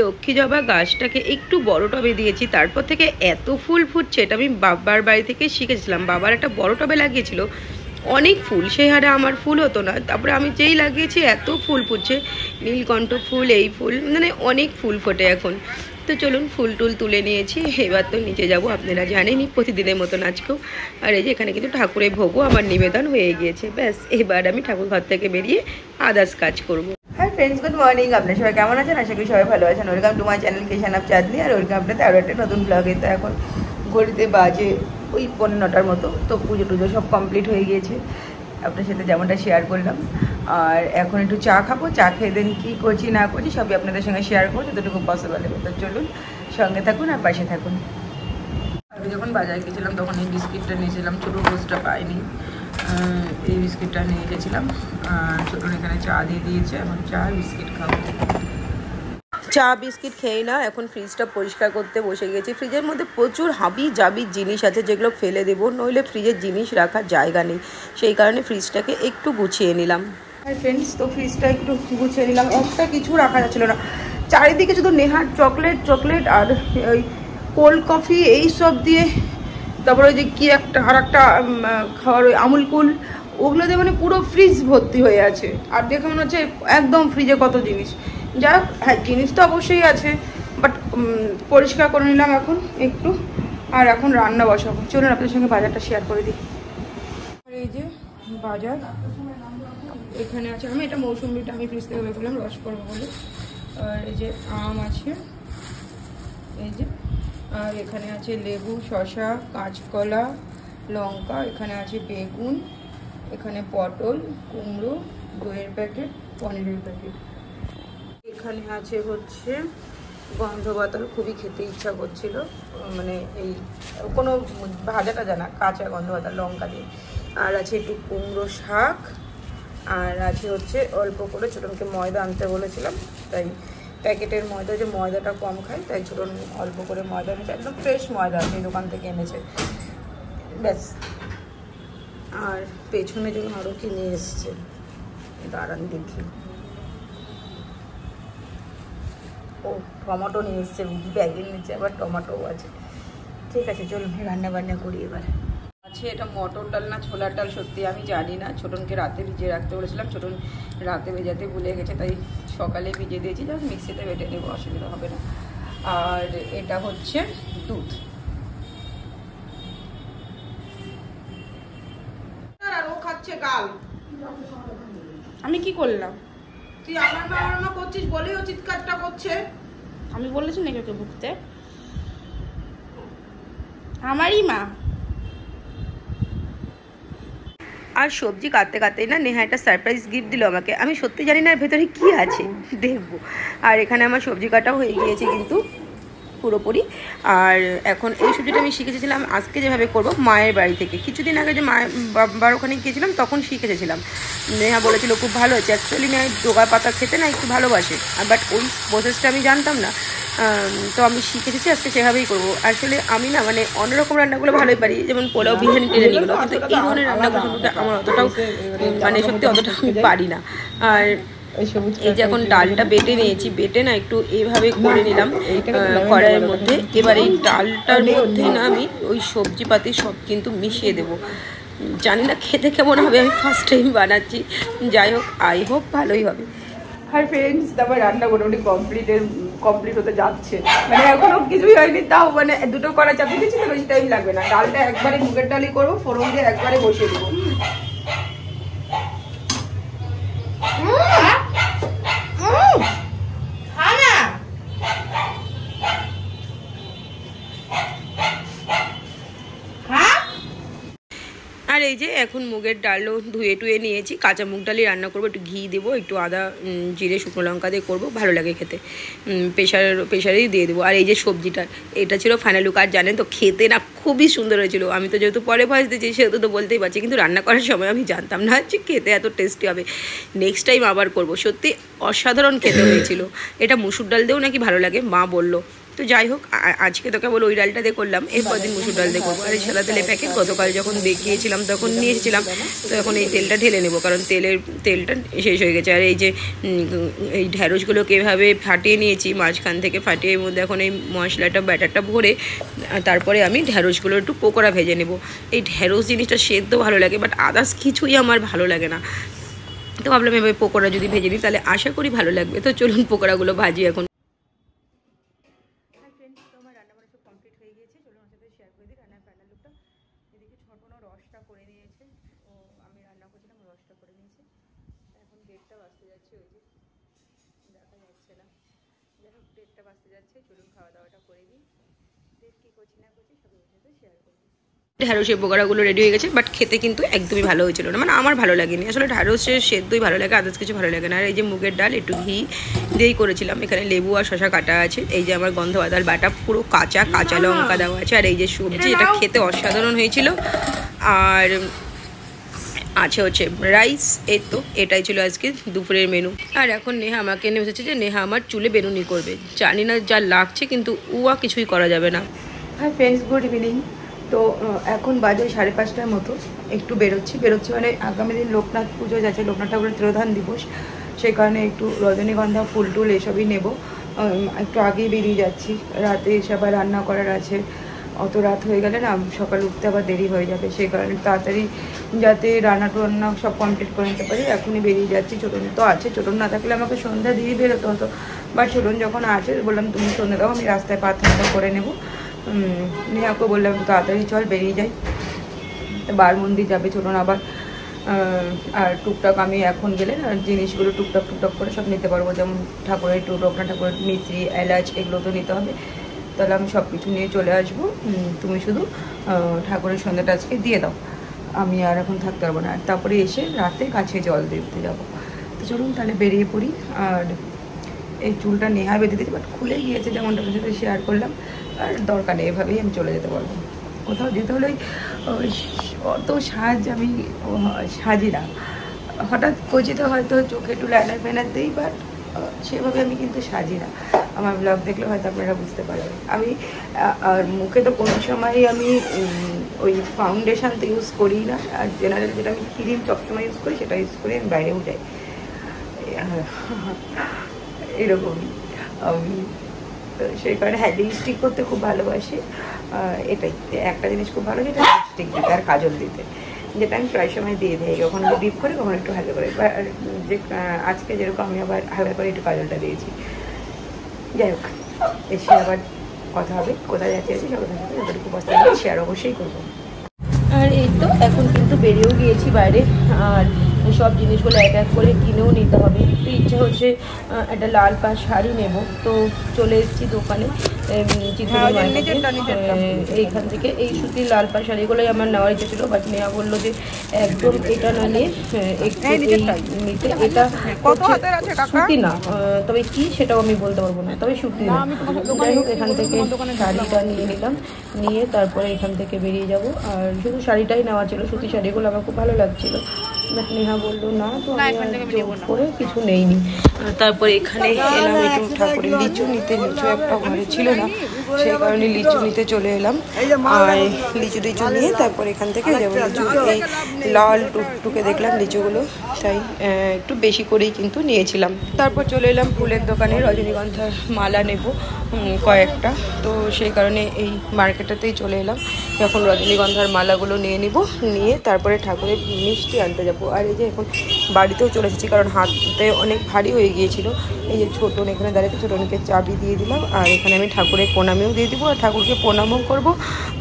লক্ষ্মী জবা গাছটাকে একটু বড় টবে দিয়েছি, তারপর থেকে এত ফুল ফুটছে। এটা আমি বাবার বাড়ি থেকে শিখেছিলাম। বাবার একটা বড় টবে লাগিয়েছিল, অনেক ফুল, সেই হারে আমার ফুল হতো না। তারপরে আমি যেই লাগিয়েছি এত ফুল ফুটছে, নীলকণ্ঠ ফুল, এই ফুল, মানে অনেক ফুল ফোটে এখন। তো চলুন ফুল টুল তুলে নিয়েছি, এবার তো নিচে যাব। আপনারা জানেনই প্রতিদিনের মতন আজকেও। আর এই যে এখানে কিন্তু ঠাকুরের ভোগও আমার নিবেদন হয়ে গিয়েছে। ব্যাস এবার আমি ঠাকুর ঘর থেকে বেরিয়ে আদার্স কাজ করবো। Hi friends, good morning. আপনারা সবাই কেমন আছেন? আশা করি সবাই ভালো আছেন। Welcome to my channel kitchen of Chandni, আর ওয়েলকাম আপনাদের আরও একটা নতুন ব্লগে। তো এখন ঘড়িতে বাজে ওই 9:15টার মতো। তো পুজো টুজো সব কমপ্লিট হয়ে গিয়েছে, আপনার সাথে যেমনটা শেয়ার করলাম। আর এখন একটু চা খাবো, চা খেয়ে দেন কী করছি না করছি সবই আপনাদের সঙ্গে শেয়ার করবো যতটুকু পসিবল হবে। তো চলুন সঙ্গে থাকুন আর পাশে থাকুন। আমি যখন বাজারে গেছিলাম তখন এই বিস্কিটটা নিয়েছিলাম, ছোটো রোজটা পাইনি, এই বিস্কিটটা নিয়ে গেছিলাম। আর ছোটন এখানে চা দিয়ে দিয়েছে, এখন চা বিস্কিট খাবো। চা বিস্কিট খেয়ে না এখন ফ্রিজটা পরিষ্কার করতে বসে গেছি। ফ্রিজের মধ্যে প্রচুর হাবি জাবি জিনিস আছে যেগুলো ফেলে দেবো, নইলে ফ্রিজের জিনিস রাখার জায়গা নেই। সেই কারণে ফ্রিজটাকে একটু গুছিয়ে নিলাম। আর ফ্রেন্ডস, তো ফ্রিজটা একটু গুছিয়ে নিলাম। একটা কিছু রাখা যাচ্ছিল না, চারিদিকে শুধু নেহার চকলেট আর ওই কোল্ড কফি এই সব দিয়ে, তারপরে ওই যে কি একটা আর একটা খাওয়ার ওই আমুল কুল, ওগুলো দিয়ে মানে পুরো ফ্রিজ ভর্তি হয়ে আছে। আর দেখে মনে হচ্ছে একদম ফ্রিজে কত জিনিস। যাই হোক, হ্যাঁ জিনিস তো অবশ্যই আছে, বাট পরিষ্কার করে নিলাম এখন একটু। আর এখন রান্না বসাবো। চলুন আপনাদের সঙ্গে বাজারটা শেয়ার করে দিই। আর এই যে বাজার এখানে আছে। আমি এটা মৌসুমিটা আমি ফ্রিজ থেকে বের করলাম রস করবো বলে। আর এই যে আম আছে, এই যে, আর এখানে আছে লেবু, শসা, কাঁচকলা, লঙ্কা, এখানে আছে বেগুন, এখানে পটল, কুমড়ো, দইয়ের প্যাকেট, পনিরের প্যাকেট। এখানে আছে হচ্ছে গন্ধ বাতাল, খুবই খেতে ইচ্ছা করছিল, মানে এই কোনো ভাজাটা জানা, কাঁচা গন্ধ বাতাল লঙ্কা দিয়ে। আর আছে একটু কুমড়ো শাক, আর আছে হচ্ছে অল্প করে ছোটনকে ময়দা আনতে বলেছিলাম, তাই প্যাকেটের ময়দা, যে ময়দাটা কম খাই তাই ছোটন অল্প করে ময়দা এনেছে, একদম ফ্রেশ ময়দা আছে, দোকান থেকে এনেছে। ব্যাস। আর পেছনে যখন আরও কি নিয়ে এসছে, দাঁড়ান দেখি। ও টমেটো নিয়ে এসছে, ব্যাগের নিচে আবার টমেটোও আছে। ঠিক আছে, চলুন রান্না বান্না করি এবার। আছে এটা মটর ডাল না ছোলার ডাল সত্যি আমি জানি না। ছোটনকে রাতে ভিজিয়ে রাখতে বলেছিলাম, ছোটন রাতে ভেজাতে ভুলে গেছে, তাই সকালে ভিজিয়ে দিয়েছি, জাস্ট মিক্সিতে বেটে নেবো, অসুবিধা হবে না। আর এটা হচ্ছে দুধ। আর ও খাচ্ছে গাল। আমি কি করলাম? তুই আমার মা করছিস বলেই ও চিৎকারটা করছে। আমি বলেছি নাকি ওকে ভুগতে? আমারই মা। আর সবজি কাটতে কাটতেই না নেহা একটা সারপ্রাইজ গিফট দিল আমাকে। আমি সত্যি জানি না এর ভেতরে কী আছে, দেখবো। আর এখানে আমার সবজি কাটাও হয়ে গিয়েছে কিন্তু পুরোপুরি। আর এখন এই সবজিটা আমি শিখে এসেছিলাম আজকে যেভাবে করব মায়ের বাড়ি থেকে। কিছুদিন আগে যে মায়ের বাবার ওখানে গিয়েছিলাম তখন শিখে এসেছিলাম। নেহা বলেছিল খুব ভালো হচ্ছে। অ্যাকচুয়ালি নেহা ডোগা পাতা খেতে না একটু ভালোবাসে, বাট ওই প্রসেসটা আমি জানতাম না। তো আমি শিখে এসেছি, আজকে সেভাবেই করবো। আসলে আমি না মানে অন্যরকম রান্নাগুলো ভালোই পারি, যেমন পোলাও, বিরিয়ানি টিরিয়ানিগুলো, কিন্তু এই ধরনের রান্নাগুলো সম্পর্কে আমার অতটাও মানে সত্যি অতটা পারি না। আর এই যে এখন ডালটা বেটে নিয়েছি, বেটে না একটু এইভাবে করে নিলাম কড়াইয়ের মধ্যে। এবার এই ডালটার মধ্যেই না আমি ওই সবজিপাতি সব কিন্তু মিশিয়ে দেবো। জানি না খেতে কেমন হবে, আমি ফার্স্ট টাইম বানাচ্ছি। যাই হোক, আই হোপ ভালোই হবে। হাই ফ্রেন্ডস, তারপর রান্না মোটামুটি কমপ্লিট হতে যাচ্ছে, মানে এখনো কিছুই হয়নি, তাও মানে দুটো কড়া চাপিয়ে দিচ্ছি, তো বেশি টাইম লাগবে না। ডালটা একবারে মুগের ডালই করবো, ফোড়ন দিয়ে একবারে বসিয়ে দেবো। আর এই যে এখন মুগের ডালও ধুয়ে টুয়ে নিয়েছি, কাঁচা মুগ ডালই রান্না করবো। একটু ঘি দেবো, একটু আদা জিরে শুকনো লঙ্কা দিয়ে করবো, ভালো লাগে খেতে। প্রেশারেই দিয়ে দেবো। আর এই যে সবজিটা, এটা ছিল ফাইনাল লুক। আর জানেন তো খেতে না খুবই সুন্দর হয়েছিল। আমি তো যেহেতু পরে ভয়েস দিয়েছি সেহেতু তো বলতেই পারছি, কিন্তু রান্না করার সময় আমি জানতাম না যে খেতে এত টেস্টি হবে। নেক্সট টাইম আবার করবো। সত্যি অসাধারণ খেতে হয়েছিল। এটা মুসুর ডাল দিয়েও নাকি ভালো লাগে মা বললো। তো যাই হোক, আজকে তো কেবল ওই ডালটা দিয়ে করলাম, এরপর দিন মুসুর ডাল দিয়ে করবো। আর এই সাদা তেলের প্যাকেট গতকাল যখন দেখিয়েছিলাম তখন নিয়ে এসেছিলাম, তো এখন এই তেলটা ঢেলে নেবো, কারণ তেলটা শেষ হয়ে গেছে। আর এই যে এই ঢ্যাঁড়সগুলোকে এভাবে ফাটিয়ে নিয়েছি, মাঝখান থেকে ফাটিয়ে এর মধ্যে এখন এই মশলাটা ব্যাটারটা ভরে তারপরে আমি ঢ্যাঁড়সগুলো একটু পকোড়া ভেজে নেব। এই ঢ্যাঁড়স জিনিসটা সেদ্ধ ভালো লাগে, বাট আদার্স কিছুই আমার ভালো লাগে না। তো ভাবলাম এভাবে পকোড়া যদি ভেজে নিই তাহলে আশা করি ভালো লাগবে। তো চলুন পকোড়াগুলো ভাজি এখন। আমার রান্নাবান্না সব কমপ্লিট হয়ে গিয়েছে, চলুন আমার সাথে শেয়ার করে দিই রান্নার ফাইনাল লুকটা। এদিকে ছোটনো রসটা করে নিয়েছে, ও আমি রান্না করছিলাম, রসটা করে নিয়েছে। এখন 1:30টা বাজতে যাচ্ছে, ওই যে দেখা যাচ্ছে না, যাই হোক 1:30টা বাজতে যাচ্ছে। চলুন খাওয়া দাওয়াটা করে দিই, কী করছি না করছি সব ওর সাথে শেয়ার করবো। ঢ্যাঁড়সের পকোড়াগুলো রেডি হয়ে গেছে, বাট খেতে কিন্তু একদমই ভালো হয়েছিল না, মানে আমার ভালো লাগেনি। আসলে ঢ্যাঁড়সের সেদ্ধই ভালো লাগে, আদার্স কিছু ভালো লাগে না। আর এই যে মুগের ডাল একটু ঘি দিয়েই করেছিলাম, এখানে লেবু আর শশা কাটা আছে। এই যে আমার গন্ধ বাদাল বাটা পুরো কাঁচা লঙ্কা দেওয়া আছে। আর এই যে সবজি, এটা খেতে অসাধারণ হয়েছিল। আর আছে হচ্ছে রাইস। এই তো এটাই ছিল আজকে দুপুরের মেনু। আর এখন নেহা আমাকে এনে বসেছে যে নেহা আমার চুলে বেনুনি করবে। জানি না যা লাগছে, কিন্তু উয়া কিছুই করা যাবে না। High friends, good evening. তো এখন বাজে 5:30টার মতো, একটু বেরোচ্ছি মানে আগামী দিন লোকনাথ পুজো যাচ্ছে, লোকনাথ ঠাকুরের তিরোধান দিবস, সেই কারণে একটু রজনীগন্ধা ফুল টুল এসবই নেব। একটু আগেই বেরিয়ে যাচ্ছি, রাতে এসে আবার রান্না করার আছে। অত রাত হয়ে গেলে না সকালে উঠতে আবার দেরি হয়ে যাবে, সেই কারণে তাড়াতাড়ি যাতে রান্না টান্না সব কমপ্লিট করে নিতে পারি এখনই বেরিয়ে যাচ্ছি। ছোটন তো আছে, ছোটন না থাকলে আমাকে সন্ধ্যা দিয়ে বেরোতে হতো, বাট ছোটন যখন আছে বললাম তুমি সন্ধ্যা দাও, আমি রাস্তায় প্রার্থনাটা করে নেবো। নেহাকে বললাম তাড়াতাড়ি চল বেরিয়ে যাই, বার মন্দির যাবে ছোটন আবার। আর টুকটাক আমি এখন গেলে না জিনিসগুলো টুকটাক করে সব নিতে পারবো, যেমন ঠাকুরের লোকনাথ ঠাকুরের মিশ্রি এলাচ এগুলো তো নিতে হবে, তাহলে আমি সব কিছু নিয়ে চলে আসবো। তুমি শুধু ঠাকুরের সন্ধ্যাটা আজকে দিয়ে দাও, আমি আর এখন থাকতে পারবো না। আর তারপরে এসে রাতে গাছে জল দিতে যাবো। তো চলুন তাহলে বেরিয়ে পড়ি। আর এই চুলটা নেহা বেঁধে দিয়েছি, বাট খুলে গিয়েছে, যেমনটা আপনার সাথে শেয়ার করলাম। আর দরকার নেই, এভাবেই আমি চলে যেতে পারবো। কোথাও যেতে হলে অত আমি সাজি না, হঠাৎ কচিতে হয়তো চোখে একটু লাইনার ফেনার দিই, বাট সেভাবে আমি কিন্তু সাজি না। আমার ব্লগ দেখলে হয়তো আপনারা বুঝতে পারবেন। আমি আর মুখে তো কোনো সময়ই আমি ওই ফাউন্ডেশন তো ইউজ করি না, আর জেনারেল যেটা আমি ক্রিম সবসময় ইউজ করি সেটা ইউজ করে আমি বাইরেও যাই, এরকমই। সেই কারণে লিপস্টিক করতে খুব ভালোবাসি। এটাই একটা জিনিস খুব ভালো, যেটা লিপস্টিক দিতে আর কাজল দিতে, যেটা আমি প্রায় সময় দিয়ে দিই, কখনো ডিপ করে কখনো একটু হালকা করে। যে আজকে যেরকম আমি আবার হালকা করে একটু কাজলটা দিয়েছি। যাই হোক, এসে আবার কথা হবে, কোথায় যাচ্ছি সবার সাথে যতটুকু বস্তা শেয়ার অবশ্যই করবো। আর এই তো এখন কিন্তু বেরিয়েও গিয়েছি বাইরে, আর সব জিনিসগুলো এক এক করে কিনেও নিতে হবে। তো ইচ্ছা হচ্ছে একটা লাল পাড় শাড়ি নেব, তো চলে এসেছি দোকানে এইখান থেকে। এই সুতির লাল পাড় শাড়িগুলোই আমার নেওয়ার ইচ্ছা ছিল, বাট নেওয়া বললো যে একদম এটা না নিয়ে একটু নিতে, এটা সুতি না, তবে কি সেটাও আমি বলতে পারবো না, তবে সুতি না। যাই হোক, এখান থেকে শাড়িটা নিয়ে নিলাম, নিয়ে তারপরে এখান থেকে বেরিয়ে যাব। আর শুধু শাড়িটাই নেওয়া ছিল, সুতি শাড়িগুলো আমার খুব ভালো লাগছিল, বাট নেহা বললো না, তো করে কিছু নেইনি। তারপরে এখানে এলাম একটু ঠাকুরের লিচু নিতে, লিচু একটা ঘরে ছিল না, সেই কারণে লিচু নিতে চলে এলাম। আর লিচু নিয়ে তারপর এখান থেকে যেমন লিচু এই লাল টুকটুকে দেখলাম লিচুগুলো, তাই একটু বেশি করেই কিন্তু নিয়েছিলাম। তারপর চলে এলাম ফুলের দোকানে, রজনীগন্ধার মালা নেব কয়েকটা, তো সেই কারণে এই মার্কেটটাতেই চলে এলাম। এখন রজনীগন্ধার মালাগুলো নিয়ে নিব, নিয়ে তারপরে ঠাকুরের মিষ্টি আনতে যাব। আর এই যে এখন বাড়িতেও চলে এসেছি, কারণ হাতে অনেক ভারী হয়ে গিয়েছিল। এই যে ছোটন এখানে দাঁড়িয়ে, ছোটনকে চাবি দিয়ে দিলাম, আর এখানে আমি ঠাকুরের প্রণামেও দিয়ে দিব, আর ঠাকুরকে প্রণামও করব।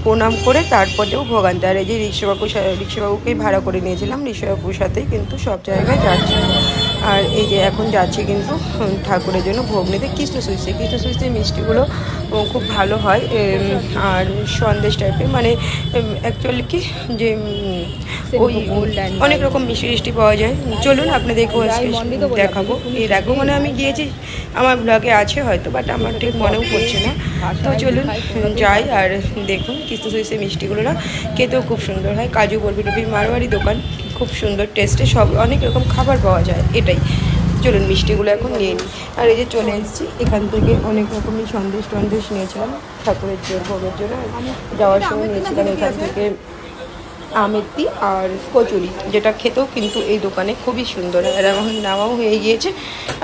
প্রণাম করে তারপর যাবো ভোগ আনতে। আর এই যে রিক্সাবাবুকেই ভাড়া করে নিয়েছিলাম, রিক্সাবাবুর সাথেই কিন্তু সব জায়গায় যাচ্ছি। আর এই যে এখন যাচ্ছি কিন্তু ঠাকুরের জন্য ভোগ নিতে কৃষ্ণ সুইটসে মিষ্টিগুলো খুব ভালো হয়, আর সন্দেশ টাইপের, মানে অ্যাকচুয়ালি কি যে ওই অনেক রকম মিষ্টি পাওয়া যায়। চলুন আপনাদেরকেও আজকে দেখাবো। এর আগেও মানে আমি গিয়েছি, আমার ব্লগে আছে হয়তো, বাট আমার ঠিক মনেও পড়ছে না। তো চলুন যাই আর দেখুন কৃষ্ণ সুইটসের মিষ্টিগুলো না খেতেও খুব সুন্দর হয়। কাজু বরফি টফি মারোয়ারি দোকান, খুব সুন্দর টেস্টে, সব অনেক রকম খাবার পাওয়া যায়, এটাই। চলুন মিষ্টিগুলো এখন নিয়ে নিই। আর এই যে চলে এসেছি, এখান থেকে অনেক রকমের সন্দেশ নিয়েছিলাম ঠাকুরের ভোগের জন্য। যাওয়ার সময় নিয়েছিলাম এখান থেকে আমেতি আর কচুরি, যেটা খেতেও কিন্তু এই দোকানে খুবই সুন্দর। আর এখন নেওয়াও হয়ে গিয়েছে,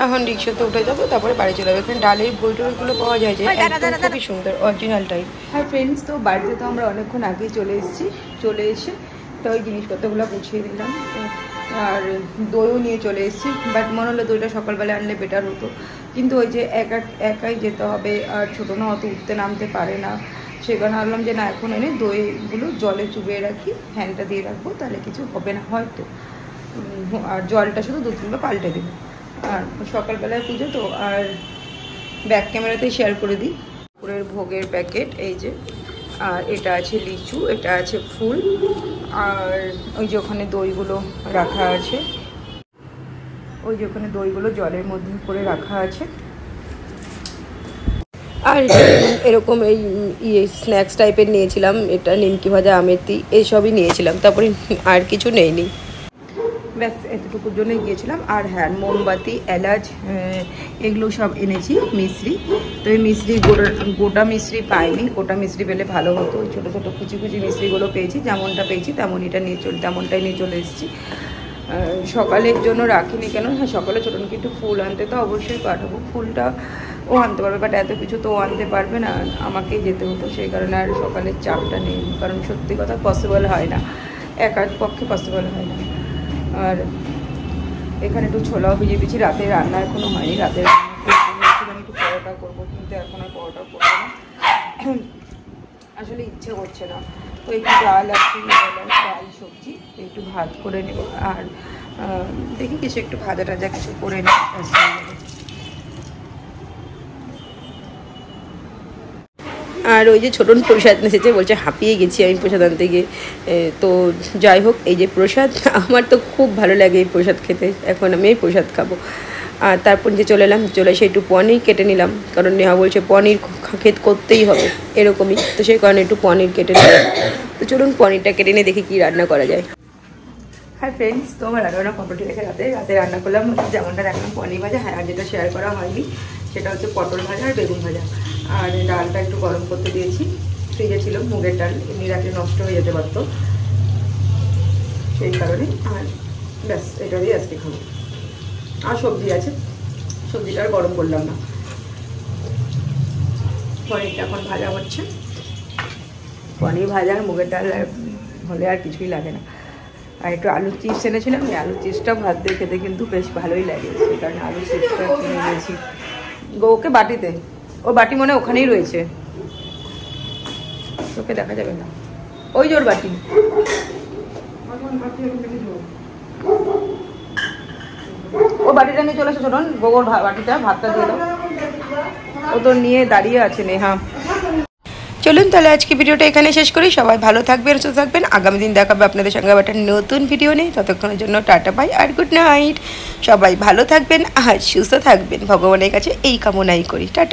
এখন রিক্সাতে উঠে যাবো, তারপরে বাড়ি চলে যাবো। এখানে ডালের বইটগুলো পাওয়া যায় যে একদম খুবই সুন্দর, অরিজিনাল টাইপ। হ্যাঁ ফ্রেন্ডস, তো বাড়িতে তো আমরা অনেকক্ষণ আগেই চলে এসে তো ওই জিনিসপত্রগুলো গুছিয়ে দিলাম, আর দইও নিয়ে চলে এসেছি। বাট মনে হলো দইটা সকালবেলা আনলে বেটার হতো, কিন্তু ওই যে একাই যেতে হবে, আর ছোটো না অত উঠতে নামতে পারে না, সেখানে ভাবলাম যে না, এখন এনে দইগুলো জলে চুবিয়ে রাখি, হ্যান্ডটা দিয়ে রাখবো, তাহলে কিছু হবে না হয়তো। আর জলটা শুধু 2-3 বার পাল্টে দেবো। আর সকালবেলায় পুজো তো, আর ব্যাক ক্যামেরাতেই শেয়ার করে দিই। ঠাকুরের ভোগের প্যাকেট এই যে, আর এটা আছে লিচু, এটা আছে ফুল, আর ওই যে ওখানে দইগুলো রাখা আছে, জলের মধ্যে করে রাখা আছে। আর এরকম এই স্ন্যাক্স টাইপের নিয়েছিলাম, এটা নিমকি ভাজা, আমেতি, এইসবই নিয়েছিলাম, তারপরে আর কিছু নেইনি, ব্যাস এতটুকুর জন্যই গিয়েছিলাম। আর হ্যাঁ, মোমবাতি, এলাচ, এগুলো সব এনেছি। মিশ্রি, তো এই মিশ্রি গোটা মিশ্রি পাইনি, গোটা মিশ্রি পেলে ভালো হতো। ওই ছোটো ছোটো কুচি মিশ্রিগুলো পেয়েছি, যেমনটা পেয়েছি তেমনটাই নিয়ে চলে এসেছি। সকালের জন্য রাখিনি কেন, হ্যাঁ সকালে ছোটনকে একটু ফুল আনতে তো অবশ্যই পাঠাবো, ফুলটা ও আনতে পারবে, বাট এত কিছু তো ও আনতে পারবে না, আমাকেই যেতে হতো, সেই কারণে আর সকালের চাপটা নেই, কারণ সত্যি কথা পসিবল হয় না, একার পক্ষে পসিবল হয় না। আর এখানে একটু ছোলাও ভিজিয়ে দিচ্ছি, রাতে রান্না এখনও হয়নি, রাতে আমি একটু পরোটা করবো, কিন্তু এখন আর পরোটা করবো না, আসলে ইচ্ছে করছে না। তো একটু ডাল আছে, ডাল সবজি, একটু ভাত করে নেব, আর দেখি কিছু একটু ভাজা টাজা কিছু করে নেব। আর ওই যে ছোটন প্রসাদ এসেছে, বলছে হাঁপিয়ে গেছি আমি প্রসাদ আনতে গিয়ে। তো যাই হোক, এই যে প্রসাদ, আমার তো খুব ভালো লাগে এই প্রসাদ খেতে, এখন আমি এই প্রসাদ খাবো। আর তারপর যে চলে এসে একটু পনির কেটে নিলাম, কারণ নেহা বলছে পনির করতেই হবে এরকমই, তো সেই কারণে একটু পনির কেটে নিলাম। তো চলুন পনিরটা কেটে নিয়ে দেখি কী রান্না করা যায়। হ্যাঁ ফ্রেন্ডস, তো আমার রান্না কমপ্লিট রেখে রাতে রান্না করলাম যেমনটা রাখলাম, পনির ভাজা। হ্যাঁ, আর যেটা শেয়ার করা হয়নি সেটা হচ্ছে পটল ভাজা আর বেগুন ভাজা। আর ডালটা একটু গরম করতে দিয়েছি, ফ্রিজে ছিল মুগের ডাল, এমনি রাতে নষ্ট হয়ে যেতে পারতো, সেই কারণে। আর ব্যাস, এটা দিয়ে আজকে খাবো। আর সবজি আছে, সবজিটা আর গরম করলাম না। পনিরটা এখন ভাজা হচ্ছে, পনির ভাজা আর মুগের ডাল হলে আর কিছুই লাগে না। আর একটু আলুর চিপস এনেছিলাম, এই আলুর চিপসটা ভাত দিয়ে খেতে কিন্তু বেশ ভালোই লাগে, সেই কারণে আলুর চিপসটা কিনে নিয়েছি। ওকে বাটিতে, ও বাটি মনে ওখানেই রয়েছে, ওকে দেখা যাবে না, ওই জোর বাটি। ও বাটিটা নিয়ে চলে এসে ছোটন, গোবর বাটিটা, ভাতটা দিয়ে দাও, ও তো নিয়ে দাঁড়িয়ে আছে নেহা। চলুন তাহলে আজকে ভিডিওটা এখানে শেষ করি। সবাই ভালো থাকবেন, সুস্থ থাকবেন। আগামী দিন দেখাবে আপনাদের সঙ্গে একটা নতুন ভিডিও নেই, ততক্ষণের জন্য টাটা বাই আর গুড নাইট। সবাই ভালো থাকবেন আর সুস্থ থাকবেন, ভগবানের কাছে এই কামনাই করি। টাটা।